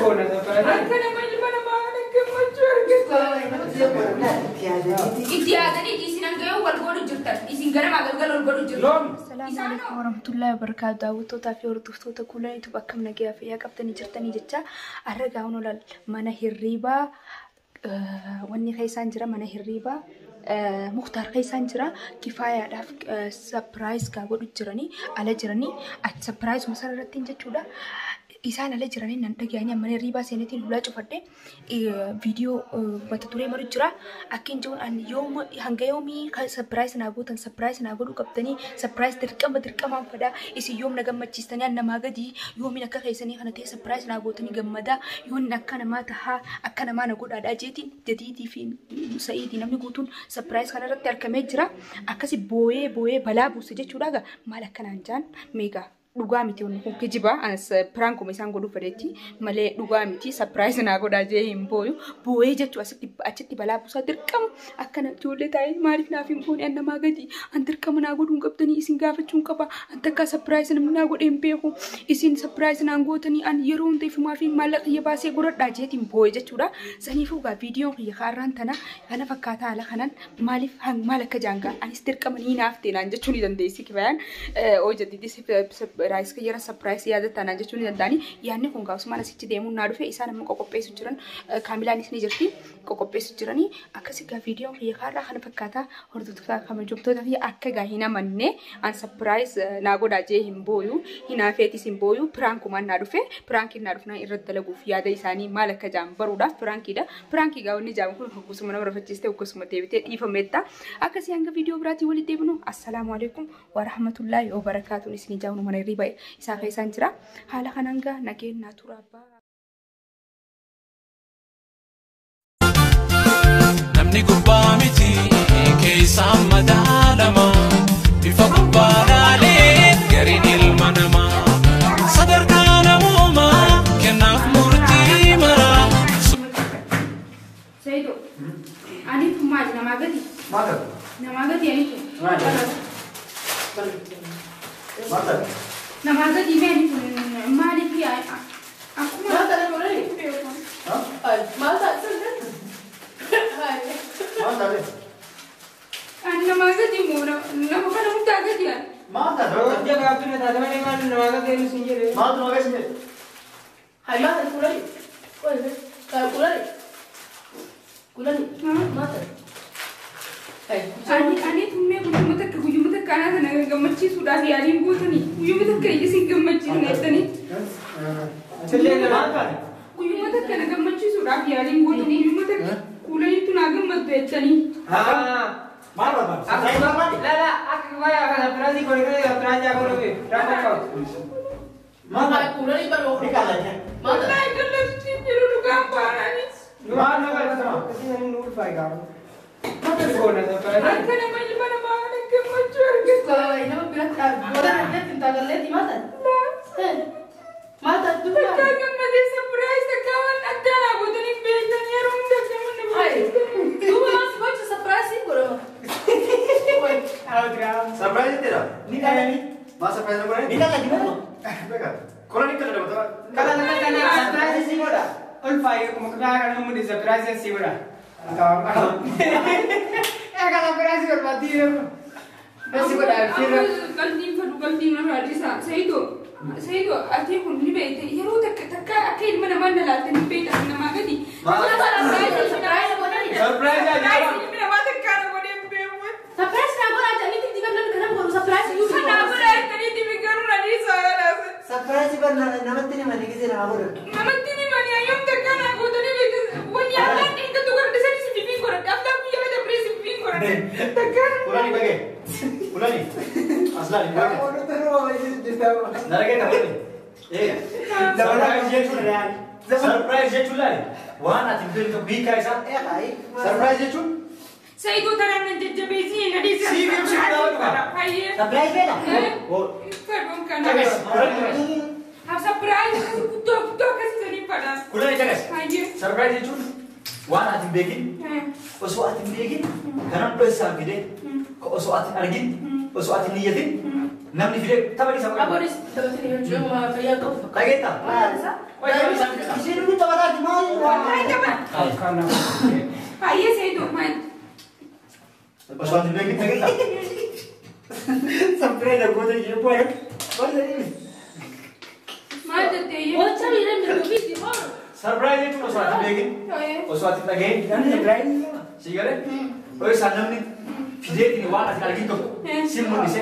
goona safarati. Akkana mana maana gammachuu argata. Itti yaadanii isin hangayoo wal godhu jirtan. Isin gara maagalgal wal godhu jirtan. Assalamu alaikum warahmatullahi wabarakatuh. Daawwattootaa fi hordoftoota kuulan YouTube akkam nagaa fayyaa qabdanii jirtanii jecha arragaa hunolal mana hirriibaa wanni keessaan jira mana hirriibaa Mukhtaar keessaan jira kifayaadhaaf surprise gaa godhu jiranii ala jiranii at surprise masarratti jechuudha. Isaan ala jiranii nan dhagayanii mana hirriibaa seenetiin lulaa cufadhe video mata duree maru jira akkin jiruun an yoom hanga yoomii kan surprise naa gootan surprise naa godhu qabdanii surprise dirqamaan fada isin yoom na gammachiistanii an namaa gadi yoomin akka keessanii kana ta'e surprise naa gootanii gammada yoon akka namaa tahaa akka namaa na godhaadhaa jeetiin jadiitii fi sa'iitii namni guutuun surprise kana irratti argamee jira akkasi booyee balaa buuse jechuudha maal akkanaan jaan meegaa dhugaa miti wanni kun kijiba as prankum isaan godhu fedhetti malee dhugaa miti surprise naa godhaa jee hin booyee jechuu achitti balaa buusaa dirqama akkana ijoollee taa'ee maaliif naaf hin boone an namaa gadi an dirqama naa godhuun qabdanii isin gaafachuun qaba an takka surprise namni naa godhee hin beeku isin surprise naan gootanii an yeroo hundeef maafi maallaqa kiyya baasee godhadhaa jeetiin booyee jechuudha saniifuu gaa viidiyoon kiyya kaarraan tana kana fakkaataa ala kanan maaliif maal akka jaangaa anis dirqama nii naaf teenaan jechuu ni dandeessi kibayaan hojjetiitis Rice kaya surprise ya datang aja cuma dandani, yani kung kau semana sih cedemu nadu fe, isa nama kokopes sujuran, Kamila ni sini jerti, kokopes sujurani, akasih ke video kaya karena kan kata, orang tu kami jumpa tapi akak gahina manne, an surprise nago daje himboyu, hina fe tis himboyu, prank kuman nadu fe, prankin nadu na irat dalam bufi ada isani malak kajam baruda, pranki gau ni jam kun hukum semua orang berfaciste hukum semua tebite, ifa meta, akasih angka video berarti wali tebunu, assalamualaikum warahmatullahi wabarakatuh, di sini jauh nomor riba isa keessaan jira haala kananga nageen naturaba namni gubbaa miti keessaa madaalama bifa gubbaadhaalee gariin ilma namaa sadarkaa namoomaa kennaaf murtii maraa Saido ani tumaa nama gadi ani nama gadi meni mali dia aku mata ada boleh mata nama gadi mura nama kan muda gadi ya mata roh jaga aku ni tak ada mana nama gadi ni sendiri mata nama gadi sendiri hai mata kulai mata ani tumme guyuma takka ana tana gammachiisuudhaaf yaaliin gootanii guyuma takka isin gammachiisneettanii guyuma takka na gammachiisuudhaaf yaaliin gootanii guyuma takka kuulaniitu naa gammaddu jettanii maal barbaadu lala akka waya kana piraatii godhe kana piraatii akka godhe maal kuulanii baroo wallahi kallattiin jiru dhugaan baanaanis maal nama irratti kasi namni nuuf faayidaa goona safarati akkana mana maana gammachuu argata nama biratti goona irratti intaagalleeti mata takka gammadee surprise takka waan addaa naa gootanii beektan yeroo hunda gammadee duuba maas gocha surprise godhama surprise tira ni dhalani maa surprise godhani ni dhalani mana beka koloni kana dabata kana surprise si godha ol faayi kuma kana namu di surprise si godha kalau operasi berbati masih ber Kaltiin nama Adisa saya itu artinya pun ni bete yaro takka akai mana lalaten ni bete nama gadi surprise aja ni nama takka na gode bewe surprise na gora aja ni tiba nan kana gora surprise you na gora tani tiba garu na ni sara surprise bar namatini mani kisi na gora namatini mani ayam takka na gode ni bete wani ala ni ka tu gora desa ni si gora after ku ya da presi gora takka Kulani bagi kulani aslan ini bagi orang terus jadi Narake tak boleh. Surprise je chula. Surprise je chula. Wah, nanti beli tu bika isa. baik Surprise je chula. saya itu taran jajabezi na desa Si dia mesti tahu kan. Aye surprise bela Oh, kadang kan jagas. ha surprise kuto kasi tadi pada Kulani jagas. Aye Surprise je chula. Wah, nanti bikin. Oso ati bikin. Karena pesan gede. Oso ati argin. Oso ati niyatin. Namni video, tapi di sama. aboris tabatini cuma kayak kau Kaget tak? masa Wah, bisa. isi dulu mana? Ayah saya itu man. Pasal tu lagi tak kita. Sampai dah gua dah jumpa ya. Mana ni? Mana tu ya? Oh, cari dia dulu di mana? Surprise itu pasal tu lagi. Ayah. Pasal tu lagi. Kan surprise ni. Siapa? Oh sanam ni. Video ni wah ada lagi tu. Sim ni se.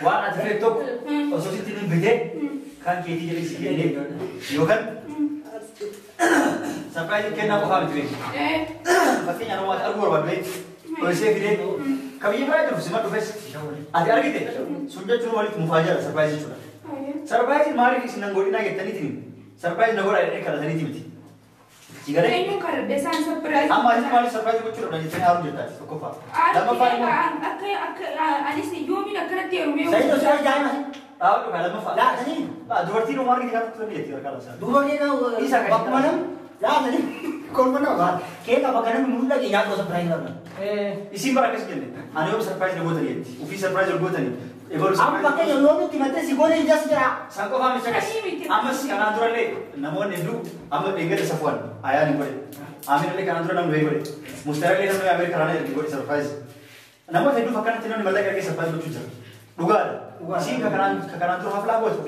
Wah ada tu. Pasal tu ni video. Kan kita jadi sikit ni. Yo kan? Surprise kena apa hal tu? Pasti yang awak aku buat ni. Pasal video. Kami yang berada tu semua tu bes. Ada lagi tu. Sudah cuma mari mufajar surprise itu. Surprise mari di sini ngori nak tadi ni. Surprise nak orang ini kalau tadi ni. Jika Saya ni kalau besan surprise. Amma ini mari surprise aku cuma jadi harus jadi. Kopa. Lama pak. Ani si Yomi nak kena tiar rumah. Saya tu saya jangan. Tahu tu kalau lama pak. Lah tadi. Dua tiga rumah kita tu ni tiar kalau sah. Dua ni na. Isa kasi. Pak mana? Lah tadi. Kau mana ba? Kaya apa kan mulu lagi yang kau surprise na. Isi barang kasi ni. Ane orang surprise nak buat tadi. Ufi surprise nak buat tadi. Evolusi. Am pakai yang lo tu mati si boleh just kira. Sangko kami cakap. Amas kanan turun le. Namun itu amat enggak ada safuan. Ayah ni boleh. Amin le kanan turun nam lebih boleh. Mustahil le nam Amerika kerana jadi boleh surprise. Namun itu fakkan tidak ni malah kerja surprise lucu je. Duga. Isi kanan turun hafla buat.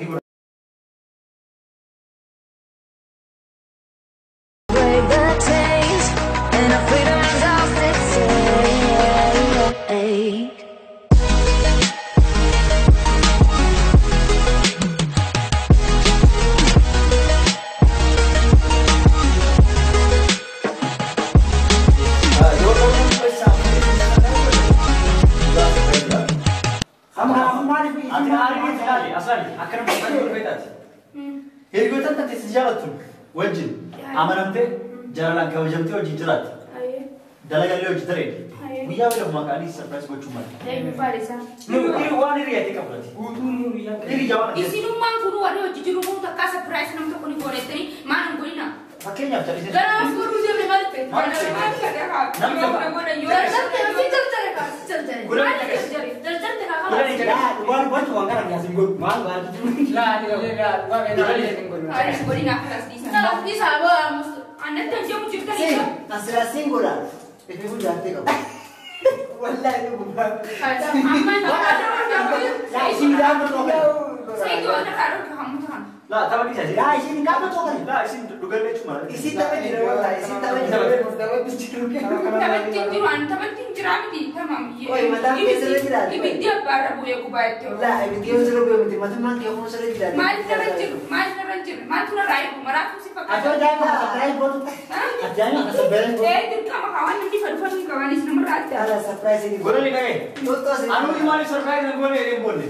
Break the chains and our freedom's ours to take. Akan berbeda. Hirgotan tadi sejarah tu. Wajib. Amanamte jalan kau jam tu jirat. Dalagan leo jitare. Biar bila makan ni surprise buat cuma. Jadi lupa desa. Ini wani riya tika berarti. Ini jawab. Isi rumah guru ada jujur rumah tak kasih surprise nam tak kuni kore tadi mana kuni na. Pakainya cari sini. Jangan guru dia memang pet. Mana ada kah? Mana mana yo. Bukan buat uang kan yang singgung mal mal. Lah, gua beda dia singgung. Harus kuni nak kelas di sana. Nah, di sana Anda tu jom cerita Sing, ni. asal singgul lah. Itu pun jangan tengok. Wallahi itu bukan. Ada aman ada orang Lah sini dah berdoa. saya itu ada karo kamu tu kan. Lah, tahu ni saja. Lah sini kamu tu kan. Lah, isi duga le cuma. Isi tapi di dalam, isi tapi di dalam. Tapi tinjuran, tapi tinjuran di tamam. Oi, madam, kesel lagi dah. Ibu dia para buaya kubat tu. Lah, ini dia suruh berhenti. Macam mana dia pun suruh tidak. Mal naranjir, mal tu narai, maraku si pakai. Ajo jangan, surprise buat. Jangan surprise buat. Itu kamu kawan nanti fadu kawan ini nomor ada. Ada surprise ini. Gua ni kaya. Tuh sih. Anu di mana surprise nak boleh dia boleh.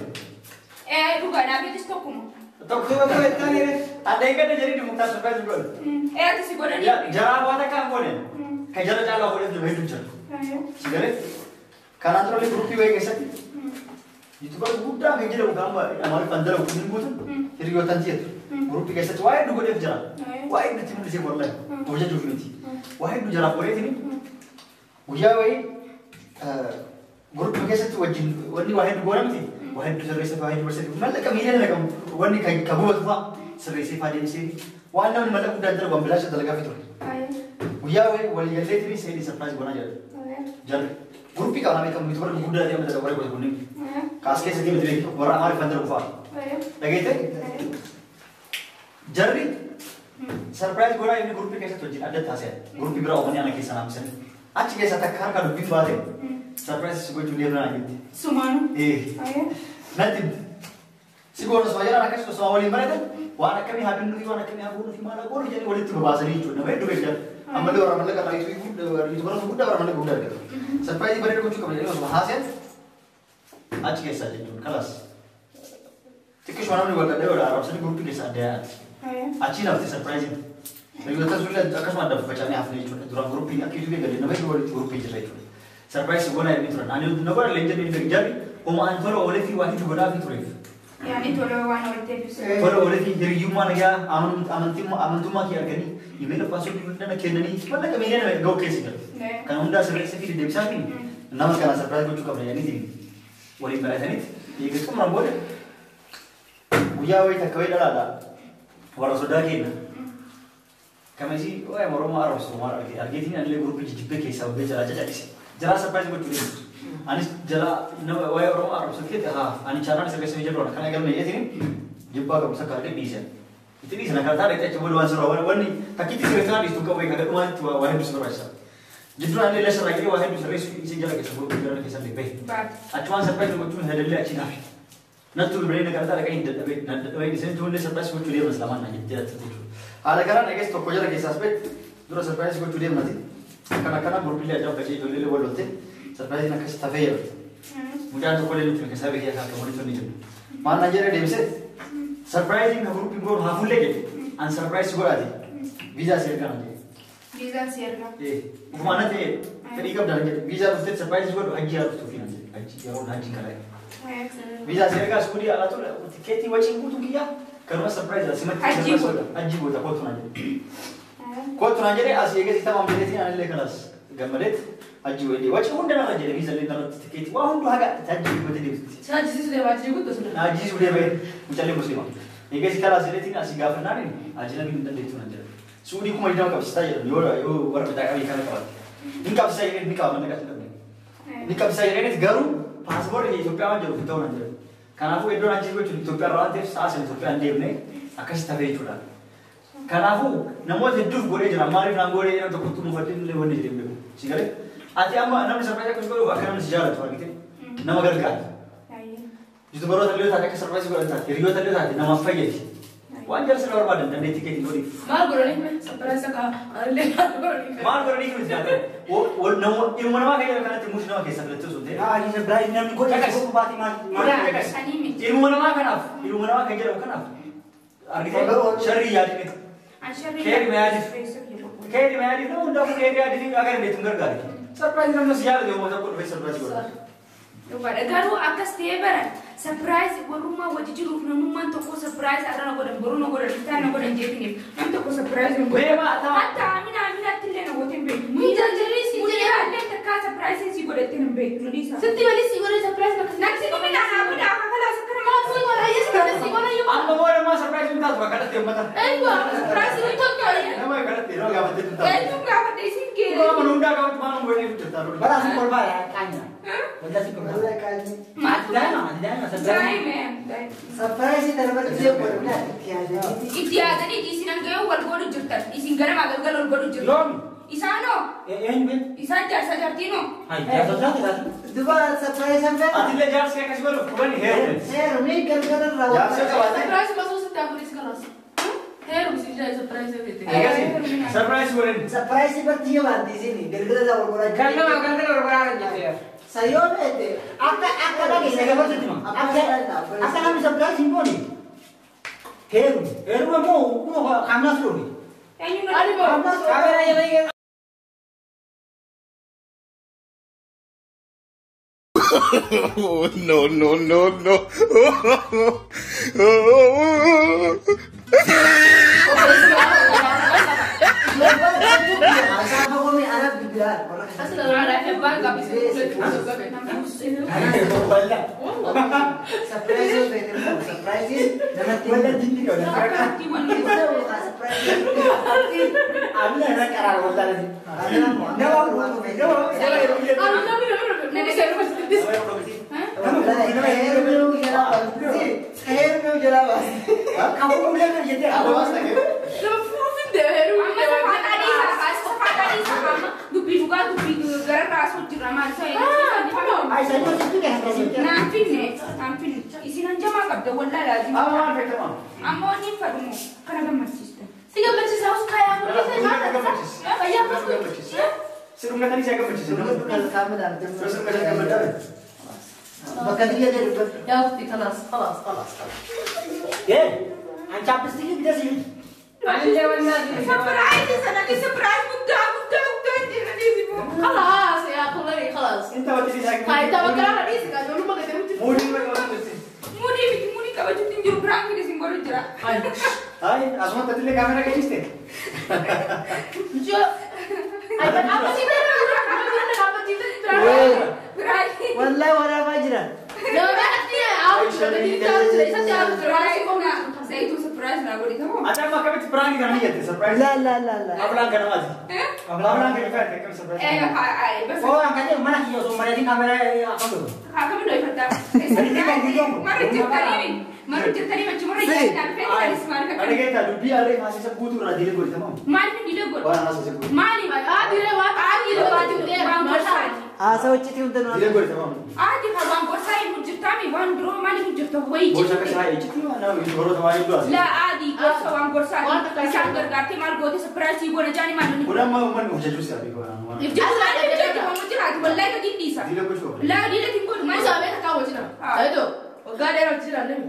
Bukan, tapi itu stokum. Tahu kau betul ni. Ada yang ada jadi di muka surprise boleh. Itu si bodoh ni. Ya, jarang buat apa boleh. Kayak jalan jalan boleh tu betul je. Sigaret. Kanan terus grup ni baik esat. Itu kan budak yang jadi gambar. Amal pandai ukurin bukan. Jadi gua tanjir. Grup ni esat. Wah, dua dia jalan. Wah, ini cuma dia boleh. Wajah juga ni. Wah, itu jalan boleh ni. Wajah wah. Grup ni esat wajib. Wani wahid dua orang ni. Wahid tu servis wahid bersih. Malah kami ni lah kamu. Wani kayak kabu tu lah. Servis pada ni sih. Wahana malah udah ada 12 dalam fitur. Wajah wah. Wali yang ni saya di surprise guna jadi. Jadi. Grup ni kalau kami itu baru muda dia macam orang boleh kuning. Kas kes ini betul. Orang harian pandai lupa. Lagi itu. Jadi. Surprise guna ini grup ni कैसे तो ada tas ya. Grup ni berapa orang yang kisah nama sen. Acik कैसा tak kan kalau bin balik. Surprise sebuah junior lagi. Suman. Nanti. Siguro sebagian anak itu semua wali mereka. Wah anak kami habis nuti, wah anak kami abu nuti mana boleh jadi wali itu bahasa ini cuma. Namanya dua kan. Amal orang mereka kalau itu orang muda orang mereka muda gitu. Surprise ibarat aku cukup jadi semua hasil. Acik कैसा jadi kelas. Tikus mana ni buat ada orang Arab sini grup ni ada. Acik nanti surprise. Lalu kita sudah akan ada bacaan apa ni cuma orang grup ini aku juga jadi namanya dua grup ini jadi. Surprise guna ini turan. Anu nomor lenjer ini jadi. Oma antara oleh fi wahid guna fi turan. Yani tolo wan oleh tepis. Tolo oleh fi dari yuma naga amantum maki agani. Email password kita nak kena ni. Mana kami ni nak go kesi kan. Kan unda surprise fi di bisa ni. Nama sekarang surprise aku cukup berani ni. Wali bahasa ni. Ia kita orang boleh. Buya wei tak kau dah ada. Walau sudah kena. Kami sih, oh ya mau rumah harus rumah lagi. Argentina adalah grup jijibek ya, sampai jalan aja di sini. Jalan surprise buat tulis. Anis jalan, oh ya rumah harus sedikit. Ani cara nih surprise aja karena kalau nih ini jumpa kamu sekarang bisa. Itu bisa nak kata itu coba luar surau wani. Tapi itu sekarang itu kau yang ada rumah tua wahai bisa surprise. Jadi ane lesson lagi wahai bisa isi jalan ke sebuah jalan ke sana lebih. Acuan surprise buat tulis ada lihat cina. Natul brain kata ada kain tapi di sini tulis surprise buat tulis masalah mana jadi tidak. Ada karena neges toko jalan ke aspek, terus surprise gue tulis mati. Karena berpilih aja kerja itu lele walote, surprise nak kasih tafsir. Mungkin toko lele tu kasih bagi aku monitor ni. Mana aja dia bisa surprise ini grup gue haful lagi, an surprise gue ada. Visa share kan aja. Visa share kan? Mana tu? Tadi kau dah jadi visa tu surprise gue haji harus tu kan aja. Haji orang haji kalai. Visa share kan sekali ala tu tiket wajib tu kia. Karena surprise lah, semua haji buat aku tu nanya. Kau tu nanya deh, asal kita mampu deh sini ane kelas gambaret haji buat dia. Wajib pun dah nak jadi visa ni nak tiket. Wah hundu agak haji buat dia. Haji sudah wajib itu sudah. Haji sudah ber, mencari muslim. Ini kita kelas ini sini asal gafar nari, haji lagi minta dia tu nanya. Sudi ku mau jawab kapsa ya, yo orang berita kami kan kawan. Ini kapsa ini kau mana kasih kami. Ini kapsa ini garu paspor ini Ethiopia aja kita nanya. Kanafu itu nanti gue curi Ethiopia relatif sahaja Ethiopia andemne, akas tapi cura. Kanafu, namun hidup gue jadi ramai orang gue yang untuk kutu mufatin lewat di dalam itu. Sehingga, ati amma nama surprise aku juga akan sejarah tuh gitu. Nama garga. Justru baru tadi lihat ada surprise gue nanti. Rio tadi lihat nama Fayyad. Wajar sih orang badan dan tiket itu. Mal gue nih, surprise ka, lepas gue. Mal gue nih misalnya. Wo nama ilmu nama kayak karena timus nama kayak surprise itu sudah. ini surprise nama gue aku bati ilmu nama kan ilmu nama kayak jadi kan artinya syariah ini. Kayak di mana itu udah kayak di agar dia tunggu gari. Surprise nama siapa dia mau sebut surprise gue. Garu akas tiba surprise rumah wajib juruf namun toko surprise ada nak godam baru nak godam kita nak godam jadi ni nam toko surprise yang Bema tahu. Hatta amina tille nak godam be. Mujal jadi si dia ada terka surprise si godam tinem be. Nudisa. Senti wali si godam surprise nak Naksi kami nak apa dah kalau sekarang Kalau si godam ayah si godam yuk. Amma mau nama surprise minta tuh kada tiap mata. Gua surprise itu kau ya. Nama kada tiap gak betul tuh. itu enggak apa deh sih ke. Kalau menunda kau cuma nunggu ini taruh. Balas korban ya kanya. Balas korban kanya. Mati dah Dai men. surprise itu terus dia boleh tiada. Iti ada ni isi nang gayo wal godu jurtan. Isi gara magal gal godu jurtan. Lom. Isano. Yang ini. Isa jar tino. Hai, ya betul kan? Dua surprise sampai. Atile jar saya kasih baru. Bukan her. Ini kan rawat. Jar saya kawan. Surprise masuk setiap hari sekelas. Heru sih jadi surprise itu. Iya sih. Surprise bukan. Surprise seperti apa di sini? Gara-gara jauh orang. Karena orang gitu ya. Saya itu. Apa lagi? Saya baca cuma. Apa namanya surprise simbol ni? Heru mau kamera dulu ni. Yang ini Ada bang. Kamera yang lagi. Oh, no. Sama kami anak bibiar. Asal ada hebat gak bisa surprise dengan tiada dinding kau dah. Surprise. Abi ada karar bola ni. Kamu bilang jadi apa? Tampil isinan jama kabda wala lazim. Apa fikir mah? Ammo ni fadumo kana gamar system. Siga baca saus kayak aku bisa mana? Kayak apa? Serumnya tadi saya kebenci. Kamu dah. Terus kemudian kemudian. Bahkan dia jadi. Ya udah kelas. Ancap sedikit kita sini. Surprise sana ke surprise buka jadi sibo. Kelas ya aku lagi kelas. Ini tahu tadi saya. Kayak tahu kan ini sekarang dulu pakai temu. Mudi ka wajib tinjur berang di sing baru jera. Hai, asma tadi le kamera kayak gini. Jo. Apa sih itu? Apa sih itu? Berani. Wallahi orang apa aja. Jangan hati ya. Aku Saya itu surprise lah gue ditemu. Ada mah kami perang kan ya surprise. La. Abang kan mas. Abang kan kan surprise. Oh, angkatnya mana sih? Sumber ini kamera apa tuh? Kamu udah ikut Mari cerita ni macam mana Si. ya? Tapi semua kan. Ada kita dubi ada masih sebut tu nak dile gol tamam. Mari dile gol. Wah masih sebut. Mari. Dile Saya ucap itu untuk Dile gol tamam. Adi kalau bangkot saya mujurta mi wan bro mali mujurta woi. Bos saya saya itu mana itu baru tamam itu. La adi bos bangkot saya. Sanggar karti mal goti surprise ibu na jani mana ni. Udah mau mana ucap juga tapi kau. Jadi ada jadi mau mujurta wallahi ka gindi sa. Dile gol show. La dile tinggal mana. Masa mereka kau cina. Ayo. Gak ada cina nih.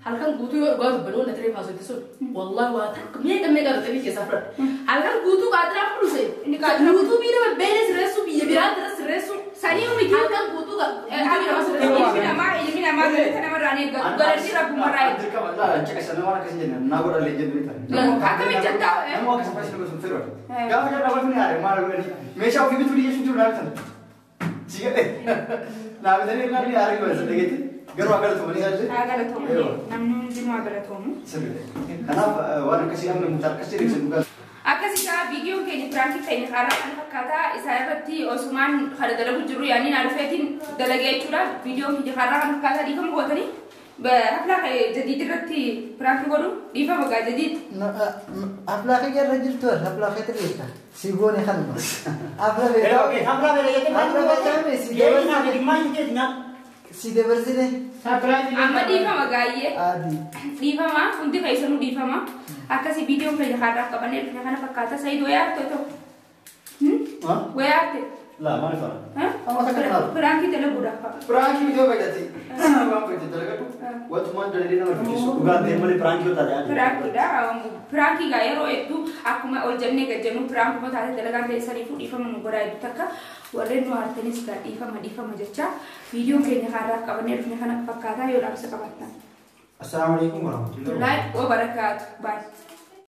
Halkan gutu gua benar na terima masuk itu. Wallahi wa tak mereka tapi kisah per. Halkan gutu gak ada perlu sih. Ini kan gutu bila beres resu biar terus resu. Sani umi Halkan gutu gak. Ini nama kita nama Rani gak ada sih rabu marai. Lah cek sana mana kasih jenis. Nak buat legend berita. Kami cerita. Mau kasih pasal kau sumber. Gak ada apa pun ada. Mana ni. Mesha oke betul dia sudah nak sana. Jika nah betul ni nak ni hari kau sedikit. Garu agar tu mana saja? Agar tu. Namun dino agar tu. Sebab. Kenapa warna kasih kami mutar kasih reason bukan. Akasih video ke ni prank kita ini karena kata saya berarti Osman ada dalam juru yani narfetin dalagay cura video kita karena kata di kamu buat ni. Apa kayak jadi berarti prank baru di apa bagai jadi. Apa kayak rajin tu? Apa kayak terlihat? Sibu ni kan. Apa Okey. Si de bersih Amma di apa bagai Adi. Di apa mah? Untuk kayak senu di apa mah? Akasih video ke karena kapan ni punya karena kata saya dua tu. Dua tu. Lah mana faham? Apa tak prank kita le budak. Prank itu apa jadi? Apa itu terlalu tu? Waktu mana jadi nama tu? Bukan dia mana prank itu tadi. Prank gaya roh itu aku mah orangnya kerja nu prank mah tadi terlalu kan sari fu di apa menugara itu tak. Walau nu artinya sekat di apa majaca video kayaknya karena kapan ni punya karena kata yo langsung kapan. Assalamualaikum warahmatullahi Like wabarakatuh. Bye.